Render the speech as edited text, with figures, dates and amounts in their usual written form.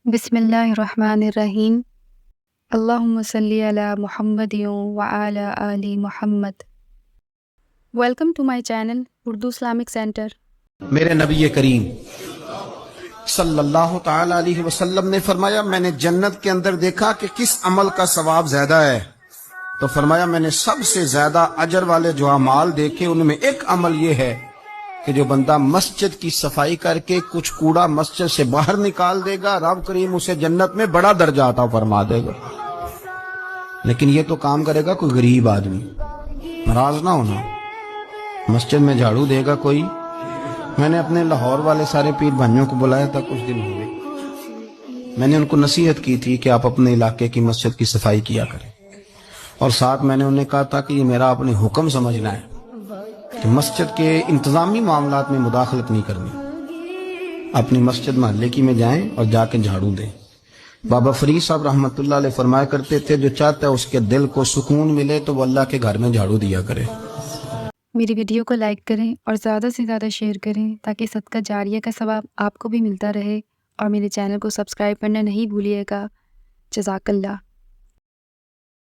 بسم اللہ الرحمن الرحیم۔ اللہم صلی علی محمد وعلی آل Muhammad. Welcome to my channel Urdu Islamic centre. میرے نبی کریم صلی اللہ تعالی علیہ وسلم نے فرمایا، میں نے جنت کے اندر دیکھا کہ کس عمل کا ثواب زیادہ ہے، تو فرمایا میں نے سب سے زیادہ اجر والے جو اعمال دیکھے ان میں ایک عمل یہ ہے کہ جو بندہ مسجد کی صفائی کر کے کچھ کوڑا مسجد سے باہر نکال دے گا، رب کریم اسے جنت میں بڑا درجہ عطا فرما دے گا۔ لیکن یہ تو کام کرے گا کوئی غریب آدمی، ناراض نہ ہونا۔ مسجد میں جھاڑو دے گا کوئی، میں نے اپنے لاہور والے سارے پیر بھائیوں کو بلایا تھا کچھ دن ہوئے، میں نے ان کو نصیحت کی تھی کہ آپ اپنے علاقے کی مسجد کی صفائی کیا کریں، اور ساتھ میں نے انہیں کہا تھا کہ یہ میرا اپنے حکم سمجھنا ہے کہ مسجد کے انتظامی معاملات میں مداخلت نہیں کرنی، اپنی مسجد محلے کی میں جائیں اور جا کے جھاڑو دیں۔ بابا فرید صاحب رحمۃ اللہ علیہ فرمایا کرتے تھے، جو چاہتا ہے اس کے دل کو سکون ملے تو وہ اللہ کے گھر میں جھاڑو دیا کرے۔ میری ویڈیو کو لائک کریں اور زیادہ سے زیادہ شیئر کریں تاکہ صدقہ جاریہ کا ثواب آپ کو بھی ملتا رہے، اور میرے چینل کو سبسکرائب کرنا نہیں بھولیے گا۔ جزاک اللہ۔